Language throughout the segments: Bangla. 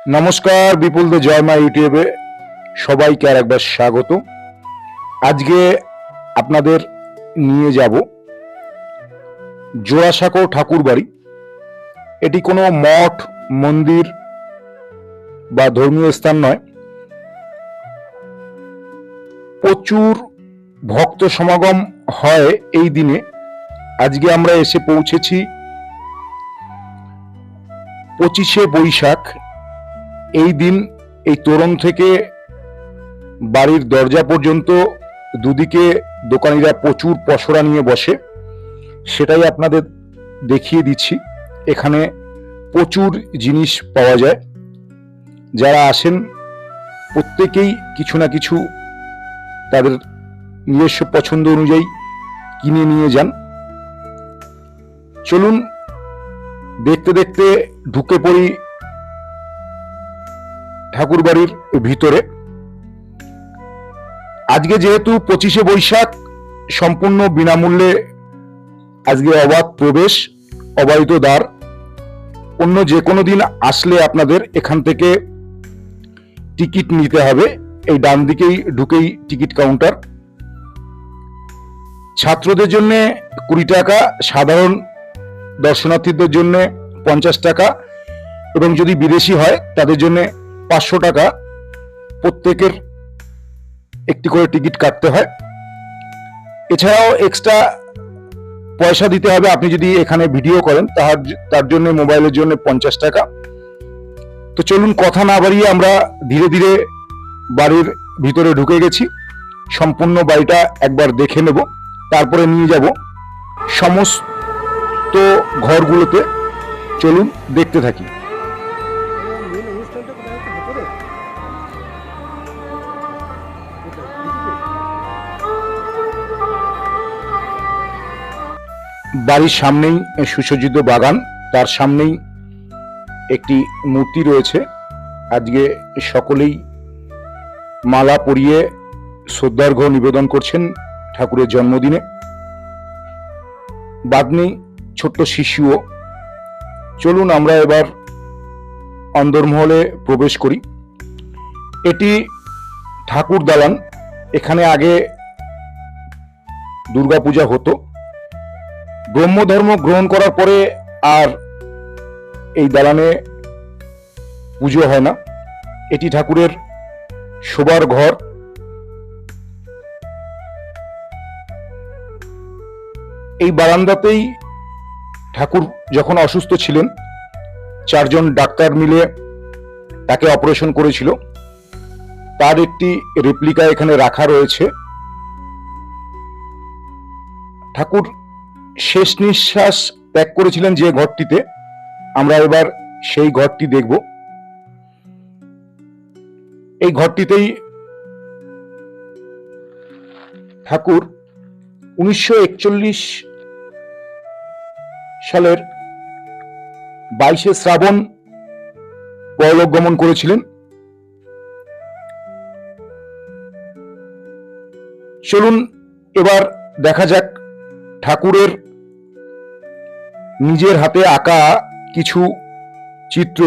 নমস্কার, বিপুল দে জয় মা ইউটিউবে সবাইকে আর একবার স্বাগত। আজকে আপনাদের নিয়ে যাব জোড়াসাঁকো ঠাকুর বাড়ি। এটি কোনো মঠ, মন্দির বা ধর্মীয় স্থান নয়। প্রচুর ভক্ত সমাগম হয় এই দিনে। আজকে আমরা এসে পৌঁছেছি 25শে বৈশাখ। এই দিন এই তোরণ থেকে বাড়ির দরজা পর্যন্ত দুদিকে দোকানিরা প্রচুর পসরা নিয়ে বসে, সেটাই আপনাদের দেখিয়ে দিচ্ছি। এখানে প্রচুর জিনিস পাওয়া যায়। যারা আসেন প্রত্যেকেই কিছু না কিছু তাদের নিজস্ব পছন্দ অনুযায়ী কিনে নিয়ে যান। চলুন দেখতে দেখতে ঢুকে পড়ি ঠাকুর বাড়ির ভিতরে। আজকে যেহেতু 25শে বৈশাখ, সম্পূর্ণ বিনামূল্যে আজকে অবাধ প্রবেশ, অবারিত দ্বার। অন্য যে কোনো দিন আসলে আপনাদের এখান থেকে টিকিট নিতে হবে। এই ডান দিকেই ঢুকেই টিকিট কাউন্টার। ছাত্রদের জন্য 20 টাকা, সাধারণ দর্শনার্থীদের জন্য 50 টাকা, এবং যদি বিদেশি হয় তাদের জন্য 500 টাকা। প্রত্যেকের একটি করে টিকিট কাটতে হয়। এছাড়াও এক্সট্রা পয়সা দিতে হবে আপনি যদি এখানে ভিডিও করেন, তার জন্য মোবাইলের জন্য 50 টাকা। তো চলুন কথা না বাড়িয়ে আমরা ধীরে ধীরে বাড়ির ভিতরে ঢুকে গেছি। সম্পূর্ণ বাড়িটা একবার দেখে নেব, তারপরে নিয়ে যাব সমস্ত ঘরগুলোতে। চলুন দেখতে থাকি। বাড়ির সামনেই সুসজ্জিত বাগান, তার সামনেই একটি মূর্তি রয়েছে। আজকে সকলেই মালা পরিয়ে শ্রদ্ধার্ঘ্য নিবেদন করছেন ঠাকুরের জন্মদিনে। বাদনি ছোট্ট শিশুও। চলুন আমরা এবার অন্দরমহলে প্রবেশ করি। এটি ঠাকুর দালান। এখানে আগে দুর্গাপূজা হতো। ব্রহ্মধর্ম গ্রহণ করার পরে আর এই দালানে পুজো হয় না। এটি ঠাকুরের শোবার ঘর। এই বারান্দাতেই ঠাকুর যখন অসুস্থ ছিলেন, 4 জন ডাক্তার মিলে তাকে অপারেশন করেছিল। তার একটি রেপ্লিকা এখানে রাখা রয়েছে। ঠাকুর শেষ নিঃশ্বাস ত্যাগ করেছিলেন যে ঘরটিতে, আমরা এবার সেই ঘরটি দেখব। এই ঘরটিতেই ঠাকুর 1941 সালের 22শে শ্রাবণ পরলোক গমন করেছিলেন। চলুন এবার দেখা যাক ঠাকুরের নিজের হাতে আঁকা কিছু চিত্র।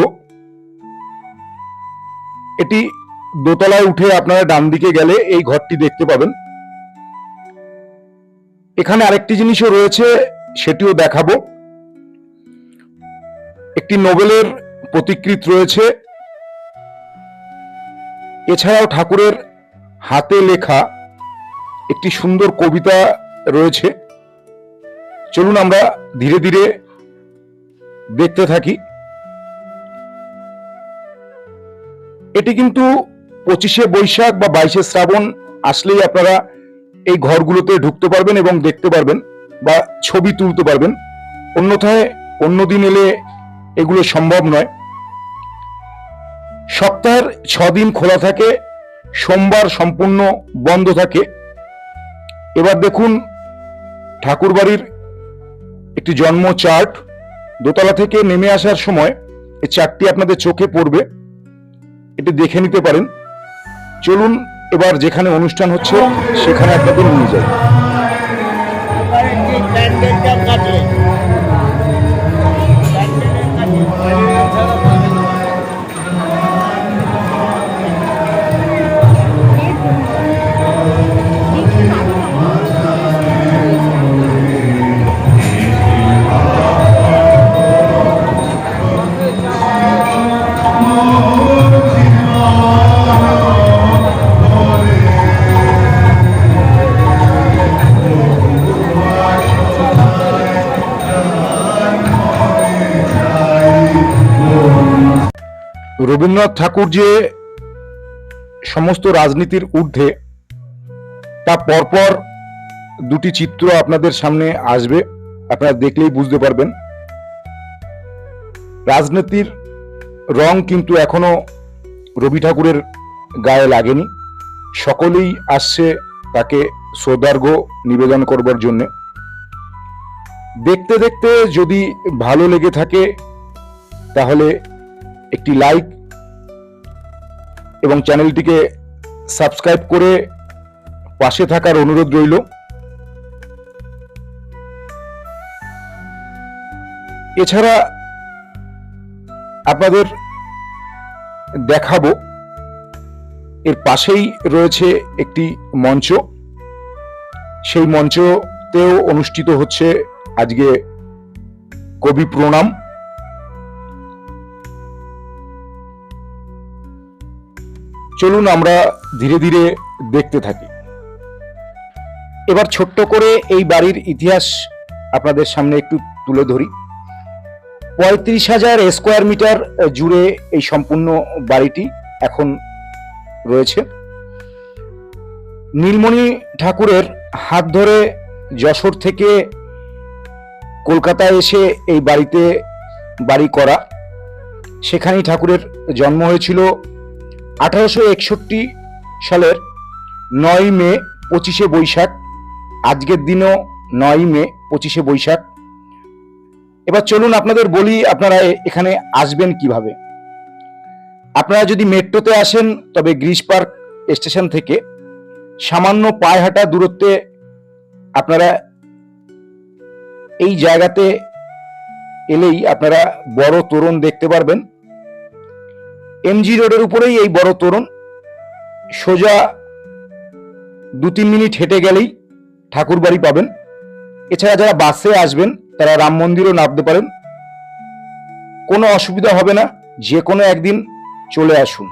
এটি দোতলায় উঠে আপনারা ডান দিকে গেলে এই ঘরটি দেখতে পাবেন। এখানে আরেকটি জিনিসও রয়েছে, সেটিও দেখাবো। একটি নোবেলের প্রতিকৃতি রয়েছে। এছাড়াও ঠাকুরের হাতে লেখা একটি সুন্দর কবিতা রয়েছে। চলুন আমরা ধীরে ধীরে দেখতে থাকি। এটি কিন্তু 25শে বৈশাখ বা 22শে শ্রাবণ আসলেই আপনারা এই ঘরগুলোতে ঢুকতে পারবেন এবং দেখতে পারবেন বা ছবি তুলতে পারবেন। অন্যথায় অন্যদিন এলে এগুলো সম্ভব নয়। সপ্তাহের 6 দিন খোলা থাকে, সোমবার সম্পূর্ণ বন্ধ থাকে। এবার দেখুন ঠাকুর বাড়ির একটি জন্ম চার্ট। দোতলা থেকে নেমে আসার সময় এই চার্টটি আপনাদের চোখে পড়বে, এটি দেখে নিতে পারেন। চলুন এবার যেখানে অনুষ্ঠান হচ্ছে সেখানে আপনাদের নিয়ে যাই। রবীন্দ্রনাথ ঠাকুর যে সমস্ত রাজনীতির ঊর্ধ্বে, তা পরপর দুটি চিত্র আপনাদের সামনে আসবে, আপনারা দেখলেই বুঝতে পারবেন। রাজনীতির রং কিন্তু এখনো রবি ঠাকুরের গায়ে লাগেনি। সকলেই আসছে তাকে শ্রদ্ধার্ঘ্য নিবেদন করবার জন্য। দেখতে দেখতে যদি ভালো লেগে থাকে তাহলে একটি লাইক এবং চ্যানেলটিকে সাবস্ক্রাইব করে পাশে থাকার অনুরোধ রইল। এছাড়া আপনাদের দেখাবো, এর পাশেই রয়েছে একটি মঞ্চ। সেই মঞ্চতেও অনুষ্ঠিত হচ্ছে আজকে কবি প্রণাম। চলুন আমরা ধীরে ধীরে দেখতে থাকি। এবার ছোট্ট করে এই বাড়ির ইতিহাস আপনাদের সামনে একটু তুলে ধরি। 35,000 স্কোয়ার মিটার জুড়ে এই সম্পূর্ণ বাড়িটি এখন রয়েছে। নীলমণি ঠাকুরের হাত ধরে যশোর থেকে কলকাতায় এসে এই বাড়িতে বাড়ি করা। সেখানেই ঠাকুরের জন্ম হয়েছিল 1861 সালের 9 মে 25শে বৈশাখ। আজকের দিনও 9 মে 25শে বৈশাখ। এবার চলুন আপনাদের বলি আপনারা এখানে আসবেন কিভাবে। আপনারা যদি মেট্রোতে আসেন তবে গ্রিস পার্ক স্টেশন থেকে সামান্য পায়ে হাঁটা দূরত্বে আপনারা এই জায়গাতে এলেই আপনারা বড় তোরণ দেখতে পারবেন। এমজি রোডের উপরেই এই বড় তোরণ। সোজা 2-3 মিনিট হেঁটে গেলেই ঠাকুর বাড়ি পাবেন। এছাড়া যারা বাসে আসবেন তারা রাম মন্দিরও নামতে পারেন, কোনো অসুবিধা হবে না। যে কোনো একদিন চলে আসুন।